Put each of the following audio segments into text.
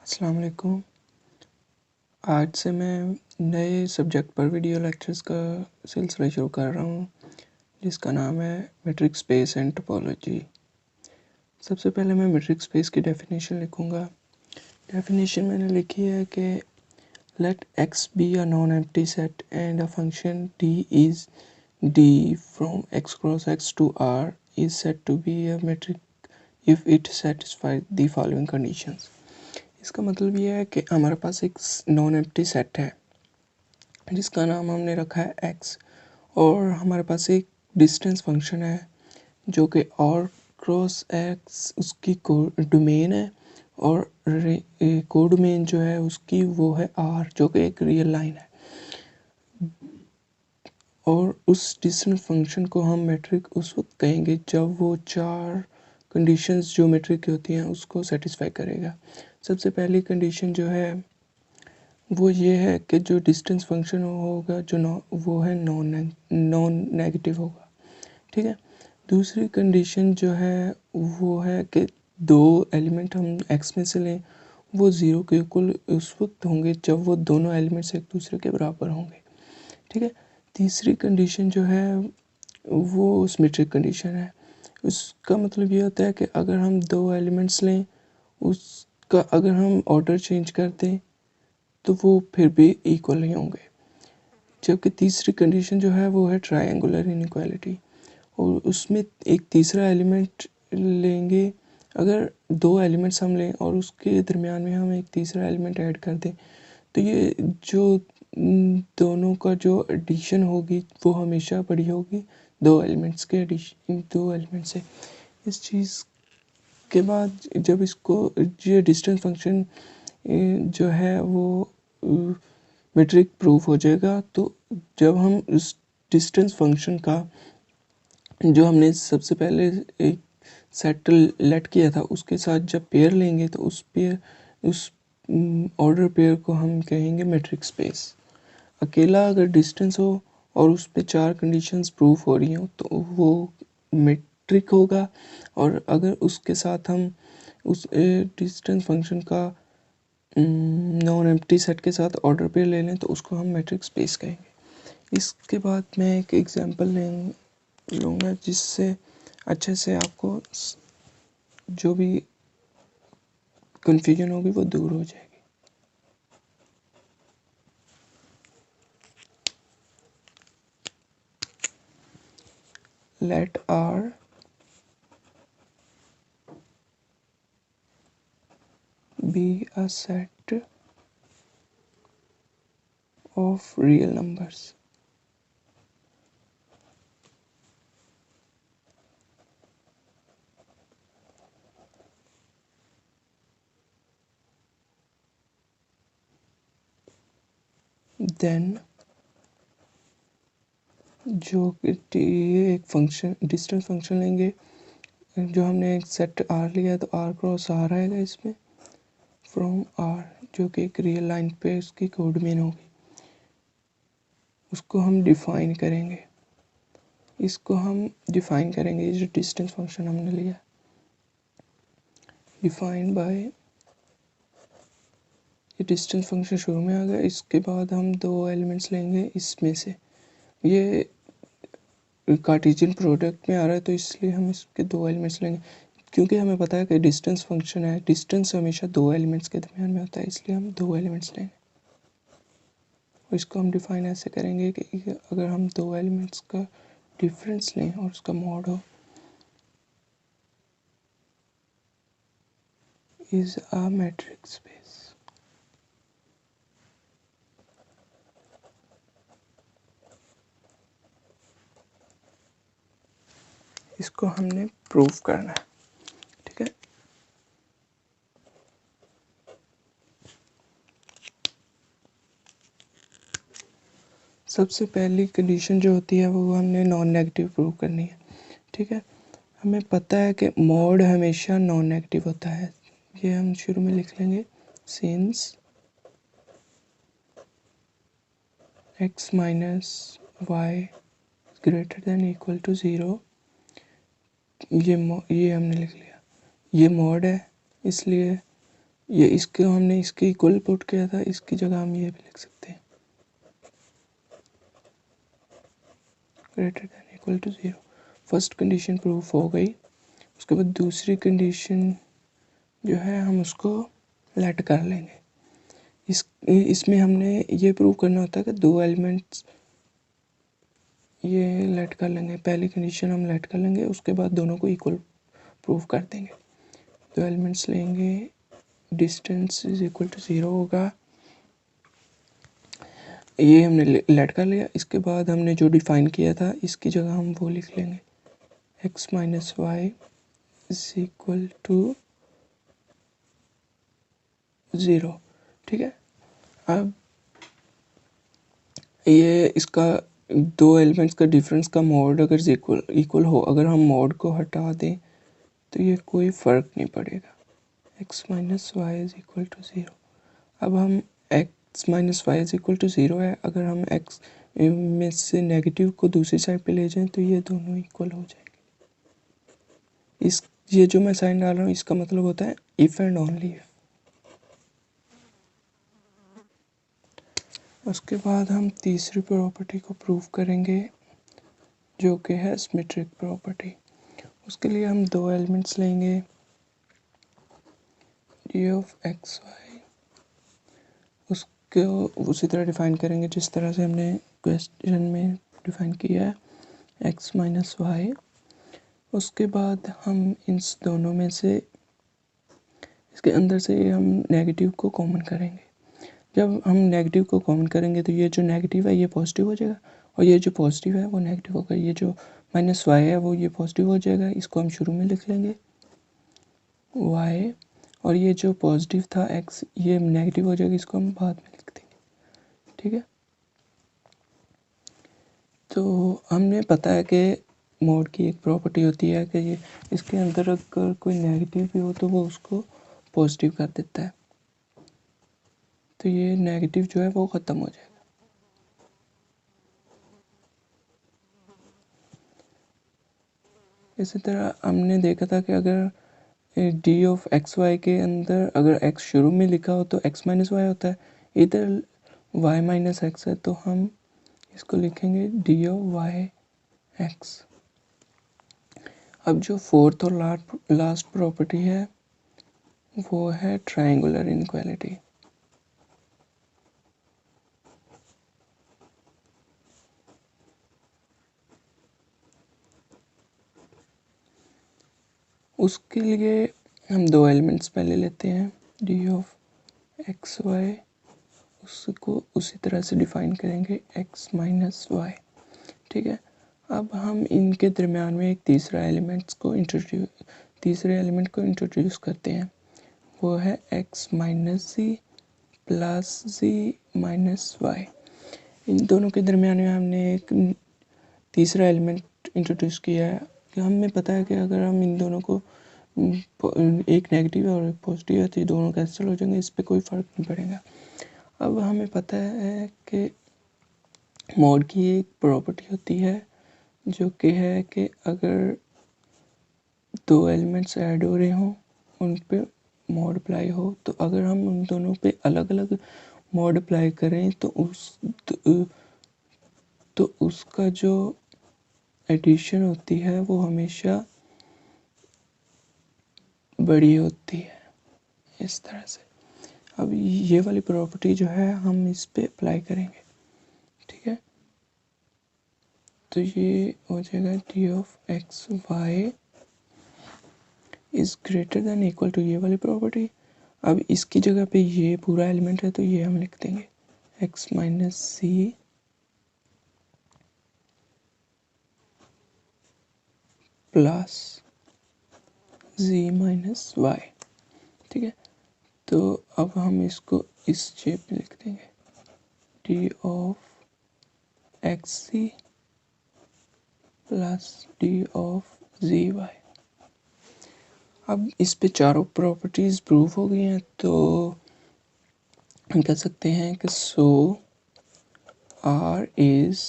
अस्सलाम वालेकुम। आज से मैं नए सब्जेक्ट पर वीडियो लेक्चर्स का सिलसिला शुरू कर रहा हूँ जिसका नाम है मीट्रिक स्पेस एंड टोपोलॉजी। सबसे पहले मैं मीट्रिक स्पेस की डेफिनेशन लिखूँगा। डेफिनेशन मैंने लिखी है कि let X be a non empty set and a function D is D from X cross X to R is set to be a metric if it satisfy the following conditions. इसका मतलब ये है कि हमारे पास एक non empty set है जिसका नाम हमने रखा है एक्स, और हमारे पास एक डिस्टेंस फंक्शन है जो कि और क्रॉस एक्स उसकी डोमेन है, और कोडोमेन जो है उसकी वो है आर, जो कि एक रियल लाइन है। और उस डिस्टेंस फंक्शन को हम मेट्रिक उस वक्त कहेंगे जब वो चार कंडीशंस जो मेट्रिक की होती हैं उसको सेटिस्फाई करेगा। सबसे पहली कंडीशन जो है वो ये है कि जो डिस्टेंस फंक्शन होगा वो है नॉन नेगेटिव होगा। ठीक है। दूसरी कंडीशन जो है वो है कि दो एलिमेंट हम एक्स में से लें वो ज़ीरो के इक्वल उस वक्त होंगे जब वो दोनों एलिमेंट्स एक दूसरे के बराबर होंगे। ठीक है। तीसरी कंडीशन जो है वो सिमेट्रिक कंडीशन है। उसका मतलब ये होता है कि अगर हम दो एलिमेंट्स लें उसका अगर हम ऑर्डर चेंज कर दें तो वो फिर भी इक्वल नहीं होंगे। जबकि तीसरी कंडीशन जो है वो है ट्रायंगुलर इनइक्वालिटी, और उसमें एक तीसरा एलिमेंट लेंगे। अगर दो एलिमेंट्स हम लें और उसके दरमियान में हम एक तीसरा एलिमेंट ऐड कर दें तो ये जो दोनों का जो एडिशन होगी वो हमेशा बड़ी होगी दो एलिमेंट्स के एडिशन, दो एलिमेंट से। इस चीज़ के बाद जब इसको ये डिस्टेंस फंक्शन जो है वो मीट्रिक प्रूफ हो जाएगा, तो जब हम इस डिस्टेंस फंक्शन का जो हमने सबसे पहले एक सेट लेट किया था उसके साथ जब पेयर लेंगे तो उस ऑर्डर पेयर को हम कहेंगे मीट्रिक स्पेस। अकेला अगर डिस्टेंस हो और उस पे चार कंडीशंस प्रूफ हो रही हो तो वो मीट्रिक होगा, और अगर उसके साथ हम उस डिस्टेंस फंक्शन का नॉन एम्प्टी सेट के साथ ऑर्डर पेयर ले लें तो उसको हम मीट्रिक स्पेस कहेंगे। इसके बाद मैं एक एग्जांपल लूँगा जिससे अच्छे से आपको जो भी कन्फ्यूजन होगी वो दूर हो जाएगी। Let R be a set of real numbers. Then जो ये एक फंक्शन डिस्टेंस फंक्शन लेंगे, जो हमने एक सेट आर लिया है तो आर क्रॉस आर आएगा इसमें फ्रॉम आर, जो कि एक रियल लाइन पे उसकी कोडोमेन होगी, उसको हम डिफाइन करेंगे। इसको हम डिफाइन करेंगे जो डिस्टेंस फंक्शन हमने लिया डिफाइन बाय, ये डिस्टेंस फंक्शन शुरू में आ गया। इसके बाद हम दो एलिमेंट्स लेंगे इसमें से, ये कार्टेशियन प्रोडक्ट में आ रहा है तो इसलिए हम इसके दो एलिमेंट्स लेंगे, क्योंकि हमें पता है कि डिस्टेंस फंक्शन है, डिस्टेंस हमेशा दो एलिमेंट्स के दरमियान में होता है, इसलिए हम दो एलिमेंट्स लेंगे। और इसको हम डिफाइन ऐसे करेंगे कि अगर हम दो एलिमेंट्स का डिफरेंस लें और उसका मॉड हो इज अ मैट्रिक स्पेस। इसको हमने प्रूफ करना है। ठीक है। सबसे पहली कंडीशन जो होती है वो हमने नॉन नेगेटिव प्रूव करनी है। ठीक है। हमें पता है कि मॉड हमेशा नॉन नेगेटिव होता है, ये हम शुरू में लिख लेंगे। Since x minus Y greater than equal to zero, ये हमने लिख लिया। ये मॉड है इसलिए ये इसको हमने इसके इक्वल पुट किया था, इसकी जगह हम ये भी लिख सकते हैं greater than equal to 0। First condition proof हो गई। उसके बाद दूसरी कंडीशन जो है हम उसको लेट कर लेंगे। इसमें हमने ये प्रूव करना होता है कि दो एलिमेंट्स, ये लेट कर लेंगे, पहली कंडीशन हम लेट कर लेंगे, उसके बाद दोनों को इक्वल प्रूव कर देंगे। दो एलिमेंट्स लेंगे, डिस्टेंस इज इक्वल टू 0 होगा, ये हमने लेट कर लिया। इसके बाद हमने जो डिफाइन किया था इसकी जगह हम वो लिख लेंगे x minus Y is equal to 0। ठीक है, अब ये इसका दो एलिमेंट्स का डिफरेंस का मोड अगर इक्वल हो, अगर हम मोड को हटा दें तो ये कोई फ़र्क नहीं पड़ेगा। x minus Y is equal to 0। अब हम x minus Y is equal to 0 है, अगर हम x में से नेगेटिव को दूसरी साइड पे ले जाएं तो ये दोनों इक्वल हो जाएंगे। ये जो मैं साइन डाल रहा हूँ इसका मतलब होता है इफ़ एंड ओनली इफ। उसके बाद हम तीसरी प्रॉपर्टी को प्रूव करेंगे जो कि है सिमेट्रिक प्रॉपर्टी। उसके लिए हम दो एलिमेंट्स लेंगे डी ऑफ एक्स वाई, उसको उसी तरह डिफ़ाइन करेंगे जिस तरह से हमने क्वेश्चन में डिफ़ाइन किया है, एक्स माइनस वाई। उसके बाद हम इन दोनों में से, इसके अंदर से हम नेगेटिव को कॉमन करेंगे। जब हम नेगेटिव को कॉमन करेंगे तो ये जो नेगेटिव है ये पॉजिटिव हो जाएगा, और ये जो पॉजिटिव है वो नेगेटिव होगा। ये जो माइनस वाई है वो ये पॉजिटिव हो जाएगा, इसको हम शुरू में लिख लेंगे वाई, और ये जो पॉजिटिव था एक्स ये नेगेटिव हो जाएगा, इसको हम बाद में लिख देंगे। ठीक है, तो हमने पता है कि मोड की एक प्रॉपर्टी होती है कि ये इसके अंदर अगर कोई नेगेटिव भी हो तो वो उसको पॉजिटिव कर देता है, तो ये नेगेटिव जो है वो ख़त्म हो जाएगा। इसी तरह हमने देखा था कि अगर डी ऑफ एक्स वाई के अंदर अगर एक्स शुरू में लिखा हो तो एक्स माइनस वाई होता है, इधर वाई माइनस एक्स है तो हम इसको लिखेंगे डी ऑफ वाई एक्स। अब जो फोर्थ और लास्ट प्रॉपर्टी है वो है ट्रायंगुलर इनइक्वालिटी। उसके लिए हम दो एलिमेंट्स पहले लेते हैं डी ऑफ एक्स वाई, उसको उसी तरह से डिफ़ाइन करेंगे एक्स माइनस वाई। ठीक है, अब हम इनके दरमियान में एक तीसरे एलिमेंट को इंट्रोड्यूस करते हैं, वो है एक्स माइनस जी प्लस जी माइनस वाई। इन दोनों के दरमियान में हमने एक तीसरा एलिमेंट इंट्रोड्यूस किया है कि हमें पता है कि अगर हम इन दोनों को एक नेगेटिव और एक पॉजिटिव है तो ये दोनों कैंसिल हो जाएंगे, इस पर कोई फ़र्क नहीं पड़ेगा। अब हमें पता है कि मोड की एक प्रॉपर्टी होती है जो कि है कि अगर दो एलिमेंट्स ऐड हो रहे हों उन पे मोड अप्लाई हो, तो अगर हम उन दोनों पे अलग अलग मोड अप्लाई करें तो उसका जो एडिशन होती है वो हमेशा बड़ी होती है, इस तरह से। अब ये वाली प्रॉपर्टी जो है हम इस पे अप्लाई करेंगे। ठीक है, तो ये हो जाएगा D of X Y is greater than equal to ये वाली प्रॉपर्टी। अब इसकी जगह पे ये पूरा एलिमेंट है तो ये हम लिख देंगे एक्स माइनस सी प्लस जी माइनस वाई। ठीक है, तो अब हम इसको इस शेप में लिख देंगे D of X C plus D of G Y. अब इस पे चारों प्रॉपर्टीज़ प्रूव हो गई हैं, तो हम कह सकते हैं कि so R is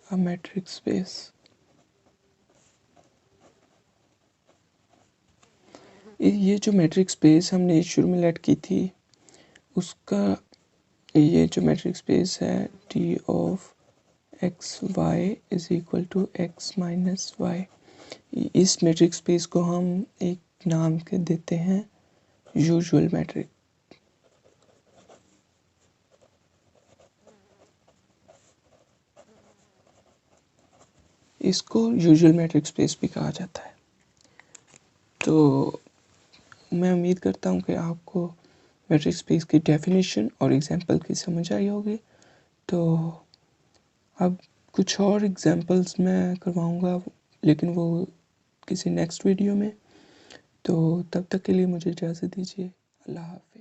a metric space. ये जो मैट्रिक स्पेस हमने शुरू में लेट की थी उसका ये जो मैट्रिक स्पेस है T of X Y is equal to X minus Y, इस मैट्रिक स्पेस को हम एक नाम के देते हैं यूजुअल मैट्रिक। इसको यूजुअल मैट्रिक स्पेस भी कहा जाता है। तो मैं उम्मीद करता हूँ कि आपको मैट्रिक स्पेस की डेफिनेशन और एग्जांपल की समझ आई होगी। तो अब कुछ और एग्जांपल्स मैं करवाऊँगा, लेकिन वो किसी नेक्स्ट वीडियो में। तो तब तक के लिए मुझे इजाज़त दीजिए। अल्लाह हाफ़िज़।